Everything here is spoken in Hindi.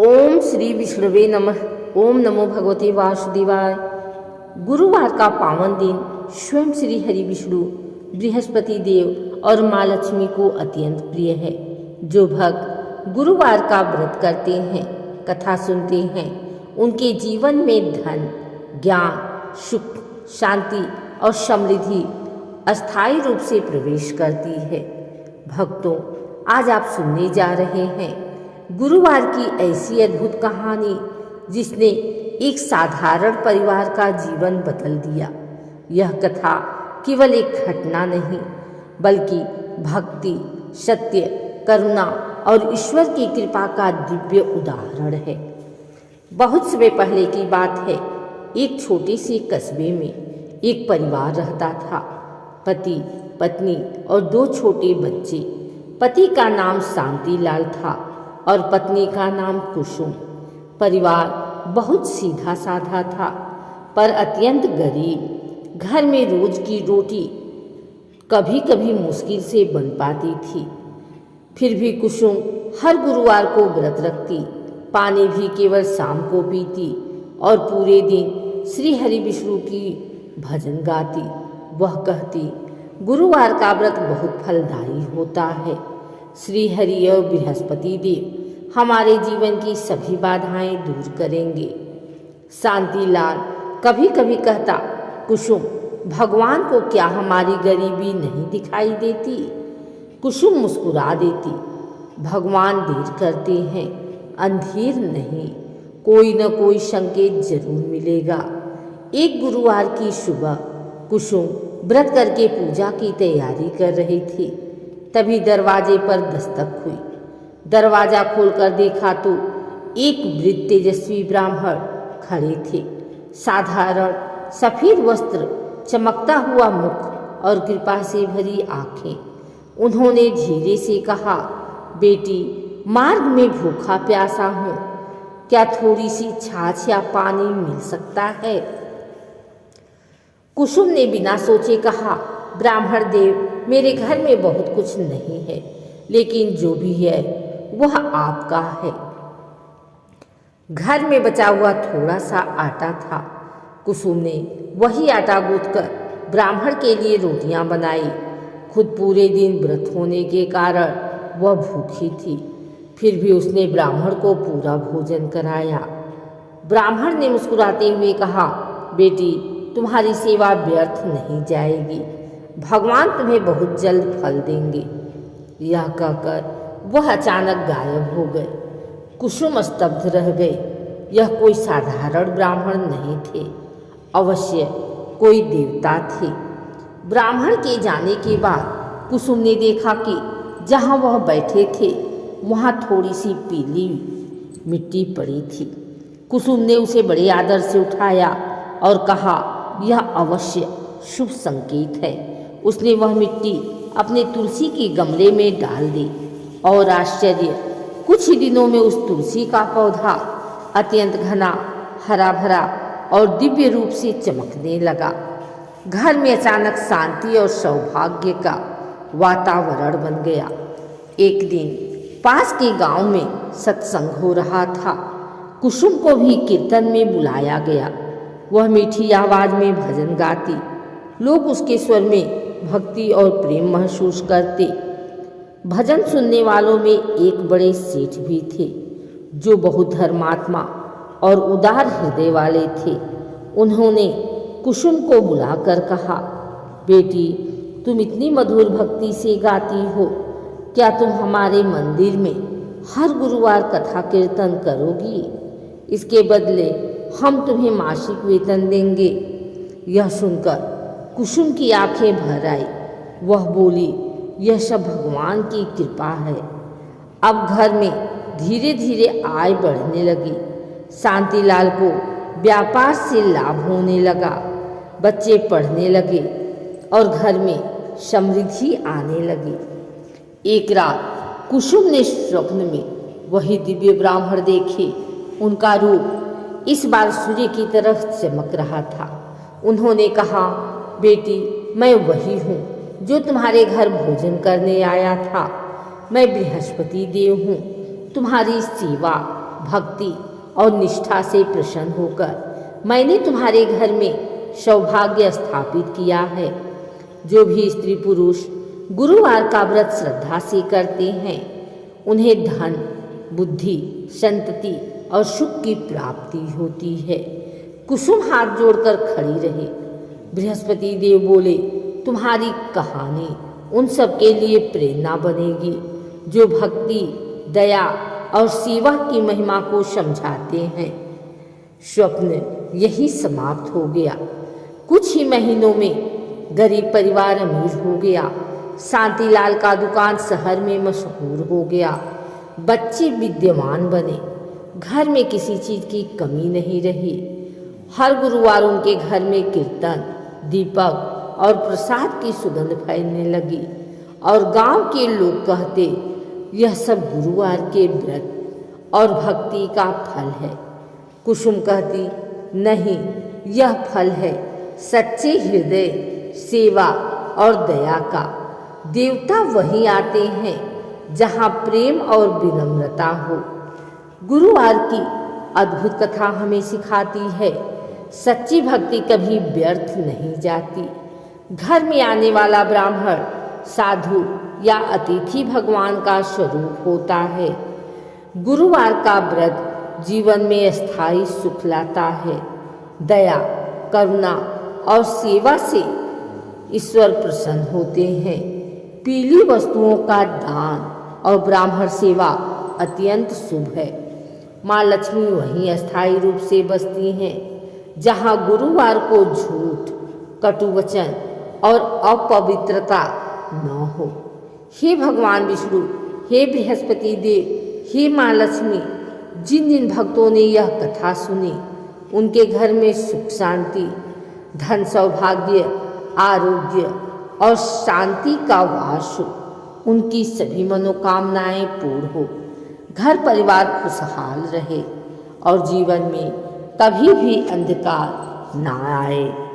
ओम श्री विष्णुवे नमः। ओम नमो भगवते वासुदेवाय। गुरुवार का पावन दिन स्वयं श्री हरि विष्णु बृहस्पति देव और माँ लक्ष्मी को अत्यंत प्रिय है। जो भक्त गुरुवार का व्रत करते हैं, कथा सुनते हैं, उनके जीवन में धन, ज्ञान, सुख, शांति और समृद्धि अस्थायी रूप से प्रवेश करती है। भक्तों, आज आप सुनने जा रहे हैं गुरुवार की ऐसी अद्भुत कहानी जिसने एक साधारण परिवार का जीवन बदल दिया। यह कथा केवल एक घटना नहीं, बल्कि भक्ति, सत्य, करुणा और ईश्वर की कृपा का दिव्य उदाहरण है। बहुत समय पहले की बात है। एक छोटे से कस्बे में एक परिवार रहता था। पति, पत्नी और 2 छोटे बच्चे। पति का नाम शांतिलाल था और पत्नी का नाम कुसुम। परिवार बहुत सीधा साधा था, पर अत्यंत गरीब। घर में रोज की रोटी कभी कभी मुश्किल से बन पाती थी। फिर भी कुसुम हर गुरुवार को व्रत रखती, पानी भी केवल शाम को पीती और पूरे दिन श्री हरि विष्णु की भजन गाती। वह कहती, गुरुवार का व्रत बहुत फलदायी होता है। श्री हरि और बृहस्पति देव हमारे जीवन की सभी बाधाएं दूर करेंगे। शांतिलाल कभी कभी कहता, कुसुम, भगवान को क्या हमारी गरीबी नहीं दिखाई देती? कुसुम मुस्कुरा देती, भगवान देर करते हैं, अंधेर नहीं, कोई न कोई संकेत जरूर मिलेगा। एक गुरुवार की सुबह कुसुम व्रत करके पूजा की तैयारी कर रही थी। तभी दरवाजे पर दस्तक हुई। दरवाजा खोलकर देखा तो एक वृद्ध तेजस्वी ब्राह्मण खड़े थे। साधारण सफेद वस्त्र, चमकता हुआ मुख और कृपा से भरी आंखें। उन्होंने धीरे से कहा, बेटी, मार्ग में भूखा प्यासा हूँ, क्या थोड़ी सी छाछ या पानी मिल सकता है? कुसुम ने बिना सोचे कहा, ब्राह्मण देव, मेरे घर में बहुत कुछ नहीं है, लेकिन जो भी है वह आपका है। घर में बचा हुआ थोड़ा सा आटा था। कुसुम ने वही आटा गूंथकर ब्राह्मण के लिए रोटियां बनाई। खुद पूरे दिन व्रत होने के कारण वह भूखी थी, फिर भी उसने ब्राह्मण को पूरा भोजन कराया। ब्राह्मण ने मुस्कुराते हुए कहा, बेटी, तुम्हारी सेवा व्यर्थ नहीं जाएगी, भगवान तुम्हें बहुत जल्द फल देंगे। यह कहकर वह अचानक गायब हो गए। कुसुम स्तब्ध रह गई। यह कोई साधारण ब्राह्मण नहीं थे, अवश्य कोई देवता थे। ब्राह्मण के जाने के बाद कुसुम ने देखा कि जहाँ वह बैठे थे वहाँ थोड़ी सी पीली मिट्टी पड़ी थी। कुसुम ने उसे बड़े आदर से उठाया और कहा, यह अवश्य शुभ संकेत है। उसने वह मिट्टी अपने तुलसी के गमले में डाल दी और आश्चर्य, कुछ ही दिनों में उस तुलसी का पौधा अत्यंत घना, हरा भरा और दिव्य रूप से चमकने लगा। घर में अचानक शांति और सौभाग्य का वातावरण बन गया। एक दिन पास के गांव में सत्संग हो रहा था। कुसुम को भी कीर्तन में बुलाया गया। वह मीठी आवाज में भजन गाती। लोग उसके स्वर में भक्ति और प्रेम महसूस करते। भजन सुनने वालों में एक बड़े सेठ भी थे, जो बहुत धर्मात्मा और उदार हृदय वाले थे। उन्होंने कुसुम को बुलाकर कहा, बेटी, तुम इतनी मधुर भक्ति से गाती हो, क्या तुम हमारे मंदिर में हर गुरुवार कथा कीर्तन करोगी? इसके बदले हम तुम्हें मासिक वेतन देंगे। यह सुनकर कुसुम की आंखें भर आई। वह बोली, यह सब भगवान की कृपा है। अब घर में धीरे धीरे आय बढ़ने लगी। शांतिलाल को व्यापार से लाभ होने लगा। बच्चे पढ़ने लगे और घर में समृद्धि आने लगी। एक रात कुसुम ने स्वप्न में वही दिव्य ब्राह्मण देखे। उनका रूप इस बार सूर्य की तरह चमक रहा था। उन्होंने कहा, बेटी, मैं वही हूँ जो तुम्हारे घर भोजन करने आया था। मैं बृहस्पति देव हूँ। तुम्हारी सेवा भक्ति और निष्ठा से प्रसन्न होकर मैंने तुम्हारे घर में सौभाग्य स्थापित किया है। जो भी स्त्री पुरुष गुरुवार का व्रत श्रद्धा से करते हैं उन्हें धन, बुद्धि, संतति और सुख की प्राप्ति होती है। कुसुम हाथ जोड़कर खड़ी रहे। बृहस्पति देव बोले, तुम्हारी कहानी उन सब के लिए प्रेरणा बनेगी जो भक्ति, दया और सेवा की महिमा को समझाते हैं। स्वप्न यही समाप्त हो गया। कुछ ही महीनों में गरीब परिवार अमीर हो गया। शांतिलाल का दुकान शहर में मशहूर हो गया। बच्चे विद्यमान बने। घर में किसी चीज की कमी नहीं रही। हर गुरुवार उनके घर में कीर्तन, दीपक और प्रसाद की सुगंध फैलने लगी और गांव के लोग कहते, यह सब गुरुवार के व्रत और भक्ति का फल है। कुसुम कहती, नहीं, यह फल है सच्चे हृदय, सेवा और दया का। देवता वहीं आते हैं जहाँ प्रेम और विनम्रता हो। गुरुवार की अद्भुत कथा हमें सिखाती है, सच्ची भक्ति कभी व्यर्थ नहीं जाती। घर में आने वाला ब्राह्मण, साधु या अतिथि भगवान का स्वरूप होता है। गुरुवार का व्रत जीवन में स्थायी सुख लाता है। दया, करुणा और सेवा से ईश्वर प्रसन्न होते हैं। पीली वस्तुओं का दान और ब्राह्मण सेवा अत्यंत शुभ है। माँ लक्ष्मी वहीं अस्थायी रूप से बसती हैं जहाँ गुरुवार को झूठ, कटु वचन और अपवित्रता न हो। हे भगवान विष्णु, हे बृहस्पति देव, हे माँ लक्ष्मी, जिन जिन भक्तों ने यह कथा सुनी उनके घर में सुख शांति, धन सौभाग्य, आरोग्य और शांति का वास हो। उनकी सभी मनोकामनाएं पूर्ण हो। घर परिवार खुशहाल रहे और जीवन में कभी भी अंधकार न आए।